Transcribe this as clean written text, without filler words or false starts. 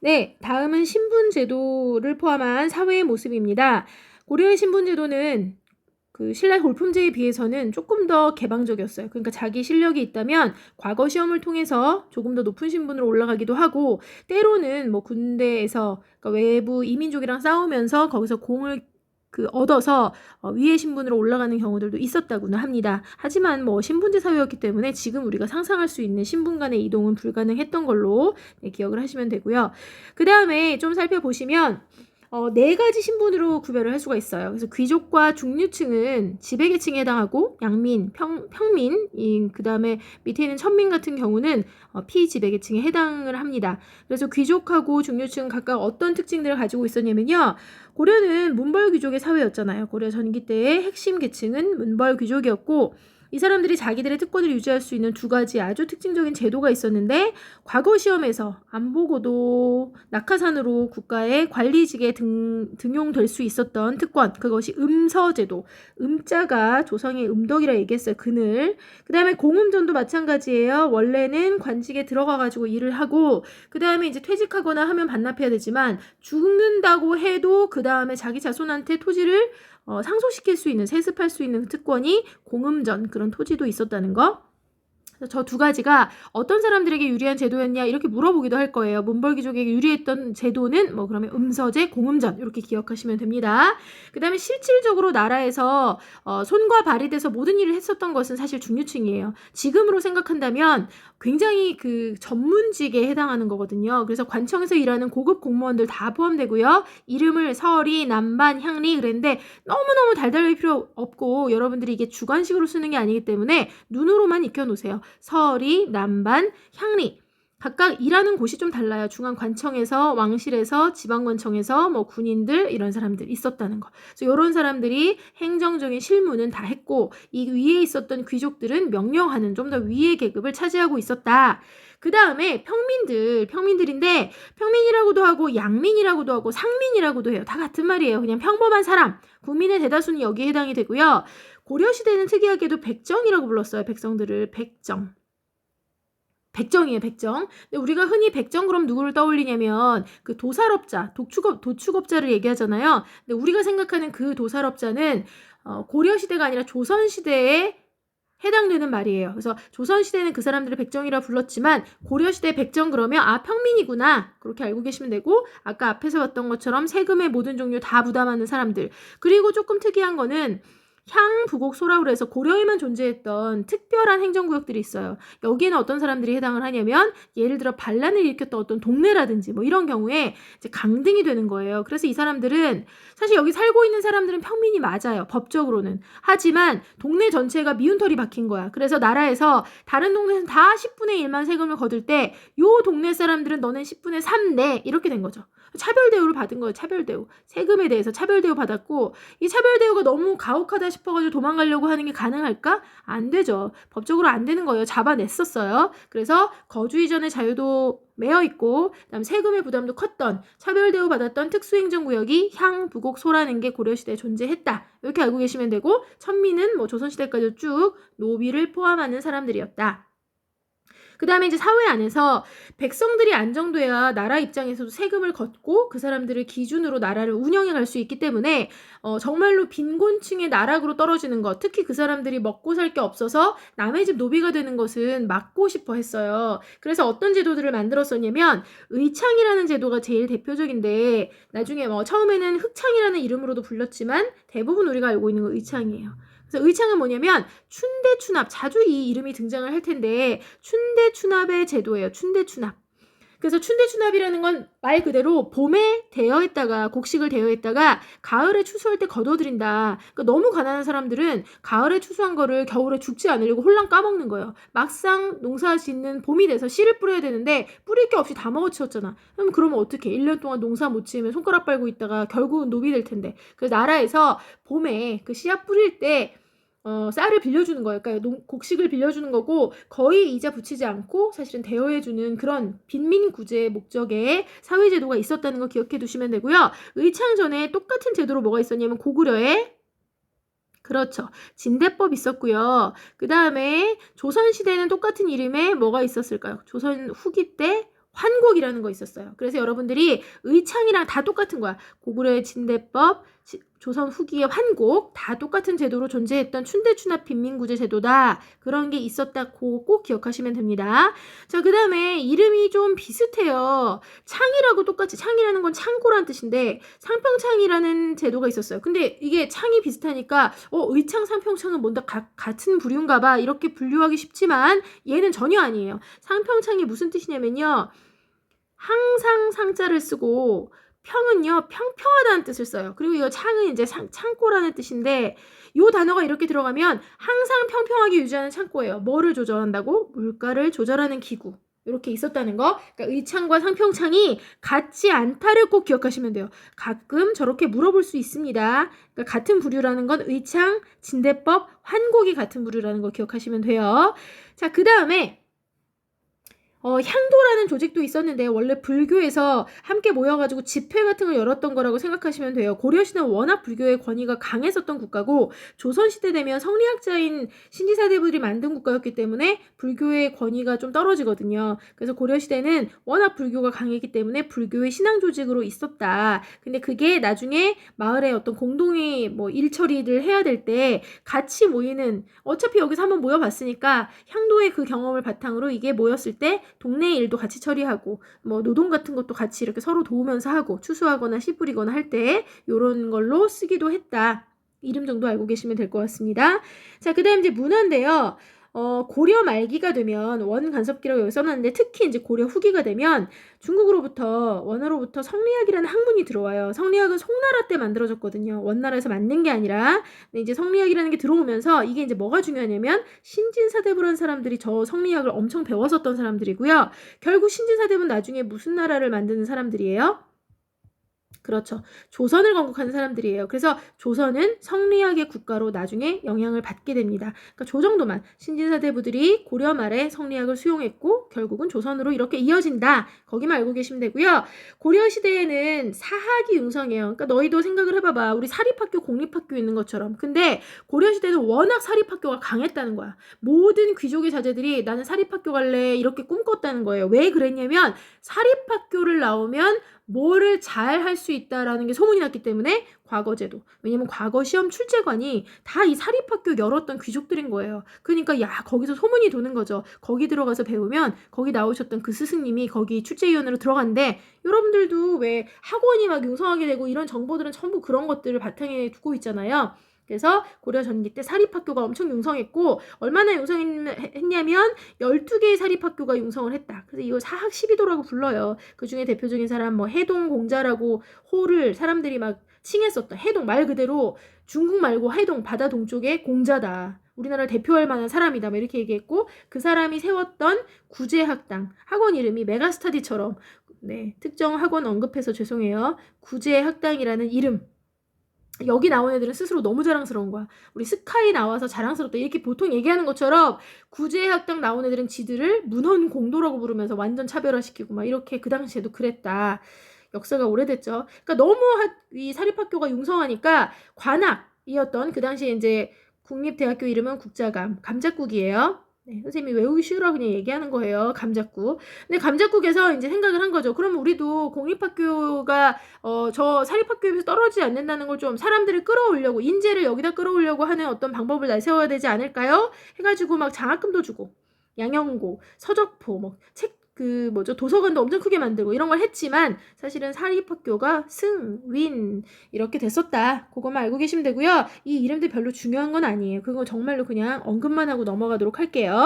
네, 다음은 신분제도를 포함한 사회의 모습입니다. 고려의 신분제도는 그 신라 골품제에 비해서는 조금 더 개방적이었어요. 그러니까 자기 실력이 있다면 과거 시험을 통해서 조금 더 높은 신분으로 올라가기도 하고, 때로는 뭐 군대에서 그러니까 외부 이민족이랑 싸우면서 거기서 공을 얻어서 위의 신분으로 올라가는 경우들도 있었다고는 합니다. 하지만 뭐 신분제 사회였기 때문에 지금 우리가 상상할 수 있는 신분 간의 이동은 불가능했던 걸로 기억을 하시면 되고요. 그 다음에 좀 살펴보시면 네 가지 신분으로 구별을 할 수가 있어요. 그래서 귀족과 중류층은 지배계층에 해당하고, 양민, 평민, 그 다음에 밑에 있는 천민 같은 경우는 피지배계층에 해당을 합니다. 그래서 귀족하고 중류층은 각각 어떤 특징들을 가지고 있었냐면요. 고려는 문벌 귀족의 사회였잖아요. 고려 전기 때의 핵심 계층은 문벌 귀족이었고, 이 사람들이 자기들의 특권을 유지할 수 있는 두 가지 아주 특징적인 제도가 있었는데, 과거 시험에서 안 보고도 낙하산으로 국가의 관리직에 등용될 수 있었던 특권, 그것이 음서제도. 음자가 조상의 음덕이라 얘기했어요. 그늘. 그 다음에 공음전도 마찬가지예요. 원래는 관직에 들어가가지고 일을 하고, 그 다음에 이제 퇴직하거나 하면 반납해야 되지만, 죽는다고 해도 그 다음에 자기 자손한테 토지를 상속시킬 수 있는, 세습할 수 있는 특권이 공음전, 그런 토지도 있었다는 거. 저 두 가지가 어떤 사람들에게 유리한 제도였냐 이렇게 물어보기도 할 거예요. 문벌귀족에게 유리했던 제도는 뭐 그러면 음서제, 공음전 이렇게 기억하시면 됩니다. 그 다음에 실질적으로 나라에서 손과 발이 돼서 모든 일을 했었던 것은 사실 중류층이에요. 지금으로 생각한다면 굉장히 그 전문직에 해당하는 거거든요. 그래서 관청에서 일하는 고급 공무원들 다 포함되고요. 이름을 서리, 남반, 향리 그랬는데 너무너무 달달할 필요 없고, 여러분들이 이게 주관식으로 쓰는 게 아니기 때문에 눈으로만 익혀놓으세요. 서리, 남반, 향리. 각각 일하는 곳이 좀 달라요. 중앙관청에서, 왕실에서, 지방관청에서, 뭐 군인들 이런 사람들 있었다는 거. 그래서 이런 사람들이 행정적인 실무는 다 했고, 이 위에 있었던 귀족들은 명령하는 좀 더 위의 계급을 차지하고 있었다. 그 다음에 평민들인데 평민이라고도 하고 양민이라고도 하고 상민이라고도 해요. 다 같은 말이에요. 그냥 평범한 사람. 국민의 대다수는 여기에 해당이 되고요. 고려시대는 특이하게도 백정이라고 불렀어요. 백성들을 백정이에요, 백정. 근데 우리가 흔히 백정 그럼 누구를 떠올리냐면 그 도살업자, 도축업자를 얘기하잖아요. 근데 우리가 생각하는 그 도살업자는 고려시대가 아니라 조선시대에 해당되는 말이에요. 그래서 조선시대는 그 사람들을 백정이라 불렀지만 고려시대 백정 그러면 평민이구나 그렇게 알고 계시면 되고, 아까 앞에서 봤던 것처럼 세금의 모든 종류 다 부담하는 사람들. 그리고 조금 특이한 거는 향부곡소라고 해서 고려에만 존재했던 특별한 행정구역들이 있어요. 여기에는 어떤 사람들이 해당을 하냐면 예를 들어 반란을 일으켰던 어떤 동네라든지 뭐 이런 경우에 이제 강등이 되는 거예요. 그래서 이 사람들은 사실 여기 살고 있는 사람들은 평민이 맞아요. 법적으로는. 하지만 동네 전체가 미운털이 박힌 거야. 그래서 나라에서 다른 동네는 다 10분의 1만 세금을 거둘 때 요 동네 사람들은 너는 10분의 3 내 이렇게 된 거죠. 차별대우를 받은 거예요. 차별대우. 세금에 대해서 차별대우 받았고, 이 차별대우가 너무 가혹하다 싶어가지고 도망가려고 하는 게 가능할까? 안 되죠. 법적으로 안 되는 거예요. 잡아냈었어요. 그래서 거주 이전의 자유도 매여 있고, 그다음 세금의 부담도 컸던, 차별대우 받았던 특수행정구역이 향부곡소라는 게 고려시대에 존재했다. 이렇게 알고 계시면 되고, 천민은 뭐 조선시대까지 쭉 노비를 포함하는 사람들이었다. 그 다음에 이제 사회 안에서 백성들이 안정돼야 나라 입장에서도 세금을 걷고 그 사람들을 기준으로 나라를 운영해 갈 수 있기 때문에 정말로 빈곤층의 나락으로 떨어지는 것, 특히 그 사람들이 먹고 살 게 없어서 남의 집 노비가 되는 것은 막고 싶어 했어요. 그래서 어떤 제도들을 만들었었냐면 의창이라는 제도가 제일 대표적인데, 나중에 처음에는 흑창이라는 이름으로도 불렸지만 대부분 우리가 알고 있는 건 의창이에요. 그래서 의창은 뭐냐면 춘대춘합, 자주 이 이름이 등장을 할 텐데 춘대춘합의 제도예요. 춘대춘합. 그래서 춘대춘합이라는 건 말 그대로 봄에 대여했다가 곡식을 대여했다가 가을에 추수할 때 거둬들인다. 그러니까 너무 가난한 사람들은 가을에 추수한 거를 겨울에 죽지 않으려고 홀랑 까먹는 거예요. 막상 농사 짓는 봄이 돼서 씨를 뿌려야 되는데 뿌릴 게 없이 다 먹어치웠잖아. 그러면 어떡해. 1년 동안 농사 못 지으면 손가락 빨고 있다가 결국은 노비 될 텐데. 그래서 나라에서 봄에 그 씨앗 뿌릴 때 쌀을 빌려주는 거예요. 그러니까 곡식을 빌려주는 거고, 거의 이자 붙이지 않고 사실은 대여해주는 그런 빈민구제 목적의 사회제도가 있었다는 거 기억해 두시면 되고요. 의창 전에 똑같은 제도로 뭐가 있었냐면 고구려에, 그렇죠, 진대법 있었고요. 그 다음에 조선시대는 똑같은 이름에 뭐가 있었을까요? 조선 후기 때 환곡이라는 거 있었어요. 그래서 여러분들이 의창이랑 다 똑같은 거야. 고구려의 진대법, 조선 후기의 환곡 다 똑같은 제도로 존재했던 춘대춘합 빈민구제 제도다. 그런 게 있었다고 꼭 기억하시면 됩니다. 자, 그 다음에 이름이 좀 비슷해요. 창이라고 똑같이, 창이라는 건 창고란 뜻인데 상평창이라는 제도가 있었어요. 근데 이게 창이 비슷하니까 의창, 상평창은 뭔가 같은 부류인가 봐 이렇게 분류하기 쉽지만 얘는 전혀 아니에요. 상평창이 무슨 뜻이냐면요. 항상 상자를 쓰고 평은요, 평평하다는 뜻을 써요. 그리고 이거 창은 이제 창고라는 뜻인데 이 단어가 이렇게 들어가면 항상 평평하게 유지하는 창고예요. 뭐를 조절한다고? 물가를 조절하는 기구. 이렇게 있었다는 거. 그러니까 의창과 상평창이 같지 않다를 꼭 기억하시면 돼요. 가끔 저렇게 물어볼 수 있습니다. 그러니까 같은 부류라는 건 의창, 진대법, 환곡이 같은 부류라는 거 기억하시면 돼요. 자, 그 다음에 향도라는 조직도 있었는데 원래 불교에서 함께 모여가지고 집회 같은 걸 열었던 거라고 생각하시면 돼요. 고려시대는 워낙 불교의 권위가 강했었던 국가고 조선시대 되면 성리학자인 신지사대부들이 만든 국가였기 때문에 불교의 권위가 좀 떨어지거든요. 그래서 고려시대는 워낙 불교가 강했기 때문에 불교의 신앙 조직으로 있었다. 근데 그게 나중에 마을에 어떤 공동의 뭐 일처리를 해야 될 때 같이 모이는, 어차피 여기서 한번 모여봤으니까 향도의 그 경험을 바탕으로 이게 모였을 때 동네 일도 같이 처리하고 뭐 노동 같은 것도 같이 이렇게 서로 도우면서 하고 추수하거나 씨 뿌리거나 할 때 이런 걸로 쓰기도 했다. 이름 정도 알고 계시면 될 것 같습니다. 자, 그 다음 이제 문화인데요. 고려 말기가 되면 원 간섭기라고 여기 써놨는데 특히 이제 고려 후기가 되면 중국으로부터 원어로부터 성리학이라는 학문이 들어와요. 성리학은 송나라 때 만들어졌거든요. 원나라에서 만든 게 아니라. 근데 이제 성리학이라는 게 들어오면서 이게 이제 뭐가 중요하냐면 신진사대부라는 사람들이 저 성리학을 엄청 배웠었던 사람들이고요. 결국 신진사대부는 나중에 무슨 나라를 만드는 사람들이에요? 그렇죠. 조선을 건국하는 사람들이에요. 그래서 조선은 성리학의 국가로 나중에 영향을 받게 됩니다. 그러니까 저 정도만 신진사대부들이 고려 말에 성리학을 수용했고 결국은 조선으로 이렇게 이어진다. 거기만 알고 계시면 되고요. 고려 시대에는 사학이 융성해요. 그러니까 너희도 생각을 해봐봐. 우리 사립학교, 공립학교 있는 것처럼. 근데 고려 시대는 워낙 사립학교가 강했다는 거야. 모든 귀족의 자제들이 나는 사립학교 갈래 이렇게 꿈꿨다는 거예요. 왜 그랬냐면 사립학교를 나오면 뭐를 잘 할 수 있다라는 게 소문이 났기 때문에 과거제도. 왜냐면 과거 시험 출제관이 다 이 사립학교 열었던 귀족들인 거예요. 그러니까 거기서 소문이 도는 거죠. 거기 들어가서 배우면 거기 나오셨던 그 스승님이 거기 출제위원으로 들어간대. 여러분들도 왜 학원이 막 융성하게 되고 이런 정보들은 전부 그런 것들을 바탕에 두고 있잖아요. 그래서 고려 전기 때 사립학교가 엄청 융성했고 얼마나 융성했냐면 12개의 사립학교가 융성을 했다. 그래서 이거 사학 12도라고 불러요. 그중에 대표적인 사람 뭐 해동공자라고 호를 사람들이 막 칭했었던, 해동 말 그대로 중국 말고 해동 바다 동쪽의 공자다. 우리나라를 대표할 만한 사람이다. 뭐 이렇게 얘기했고 그 사람이 세웠던 구제학당, 학원 이름이 메가스터디처럼 특정 학원 언급해서 죄송해요. 구제학당이라는 이름. 여기 나온 애들은 스스로 너무 자랑스러운 거야. 우리 스카이 나와서 자랑스럽다 이렇게 보통 얘기하는 것처럼 구제학당 나온 애들은 지들을 문헌공도라고 부르면서 완전 차별화시키고 막 이렇게 그 당시에도 그랬다. 역사가 오래됐죠. 그러니까 너무 이 사립학교가 융성하니까 관악이었던 그 당시에 이제 국립대학교 이름은 국자감, 감자국이에요. 선생님이 외우기 쉬우라고 그냥 얘기하는 거예요. 감자국. 근데 감자국에서 이제 생각을 한 거죠. 그럼 우리도 공립학교가 저 사립학교에서 떨어지지 않는다는 걸 좀 사람들을 끌어오려고, 인재를 여기다 끌어오려고 하는 어떤 방법을 내세워야 되지 않을까요? 해가지고 막 장학금도 주고 양영고, 서적포, 뭐 책 도서관도 엄청 크게 만들고 이런 걸 했지만 사실은 사립학교가 승, 윈 이렇게 됐었다. 그것만 알고 계시면 되고요. 이 이름들 별로 중요한 건 아니에요. 그거 정말로 그냥 언급만 하고 넘어가도록 할게요.